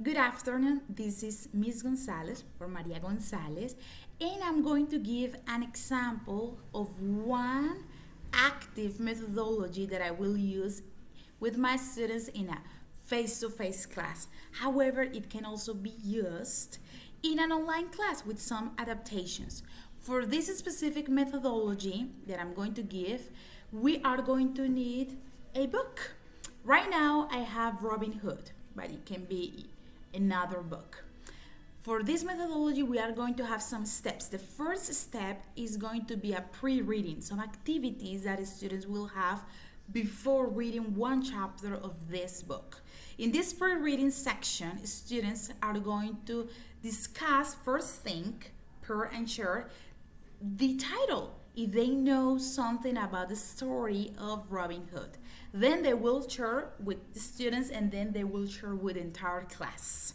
Good afternoon, this is Miss Gonzalez or Maria Gonzalez, and I'm going to give an example of one active methodology that I will use with my students in a face-to-face class. However, it can also be used in an online class with some adaptations. For this specific methodology that I'm going to give, we are going to need a book. Right now, I have Robin Hood, but it can be another book. For this methodology, we are going to have some steps. The first step is going to be a pre-reading, some activities that students will have before reading one chapter of this book. In this pre-reading section, students are going to discuss first think, per and share the title if they know something about the story of Robin Hood. Then they will share with the students and then they will share with the entire class.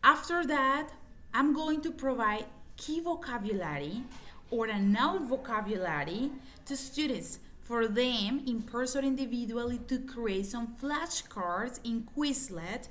After that, I'm going to provide key vocabulary or a noun vocabulary to students for them in person individually to create some flashcards in Quizlet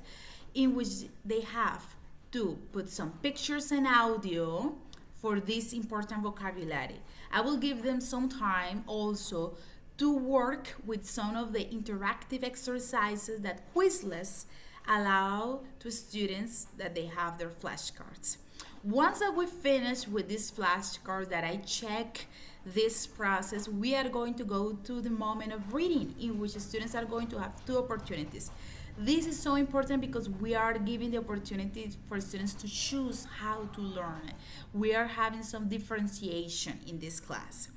in which they have to put some pictures and audio for this important vocabulary. I will give them some time also to work with some of the interactive exercises that Quizlets allow to students that they have their flashcards. Once that we finish with these flashcards that I check this process, we are going to go to the moment of reading in which students are going to have two opportunities. This is so important because we are giving the opportunity for students to choose how to learn. We are having some differentiation in this class.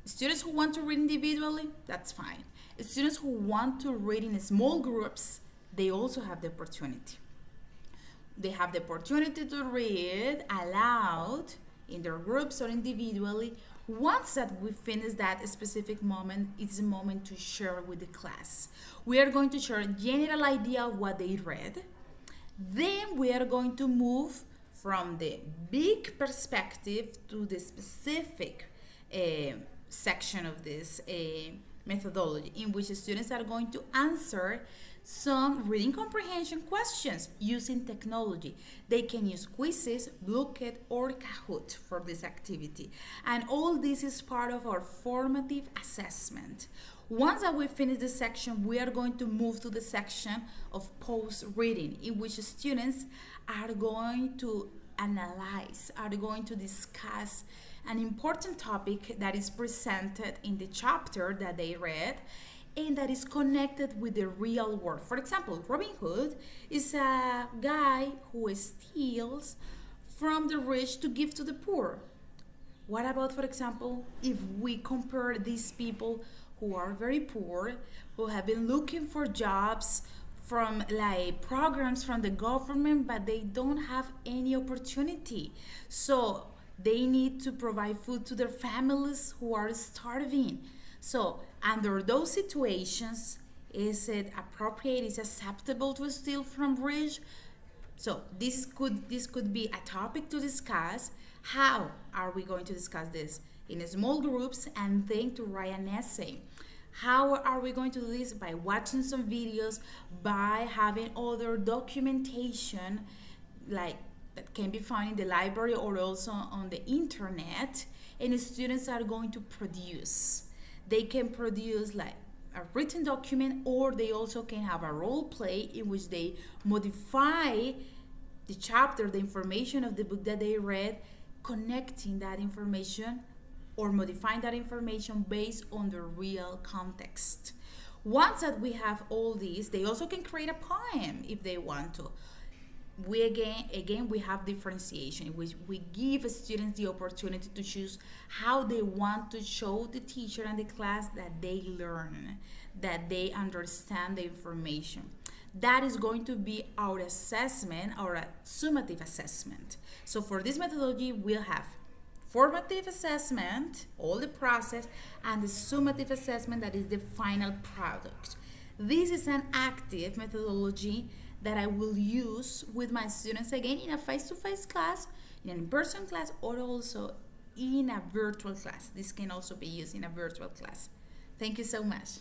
Students who want to read individually, that's fine. Students who want to read in small groups, they also have the opportunity. They have the opportunity to read aloud in their groups or individually. Once that we finish that specific moment, it's a moment to share with the class. We are going to share a general idea of what they read. Then we are going to move from the big perspective to the specific section of this methodology in which students are going to answer some reading comprehension questions using technology. They can use quizzes, Blooket, or Kahoot for this activity. And all this is part of our formative assessment. Once that we finish this section, we are going to move to the section of post-reading in which students are going to analyze, are going to discuss an important topic that is presented in the chapter that they read and that is connected with the real world. For example, Robin Hood is a guy who steals from the rich to give to the poor. What about, for example, if we compare these people who are very poor, who have been looking for jobs from like programs from the government, but they don't have any opportunity. So they need to provide food to their families who are starving. So under those situations, is it appropriate, is it acceptable to steal from rich? So this could be a topic to discuss. How are we going to discuss this? In small groups and then to write an essay. How are we going to do this? By watching some videos, by having other documentation like that can be found in the library or also on the internet, and students are going to produce. They can produce like a written document, or they also can have a role play in which they modify the chapter, the information of the book that they read, connecting that information or modifying that information based on the real context. Once that we have all these, they also can create a poem if they want to. We again we have differentiation, in which we give students the opportunity to choose how they want to show the teacher and the class that they learn, that they understand the information. That is going to be our assessment, our summative assessment. So for this methodology, we'll have formative assessment, all the process, and the summative assessment, that is the final product. This is an active methodology that I will use with my students again in a face-to-face class, in an in-person class, or also in a virtual class. This can also be used in a virtual class. Thank you so much.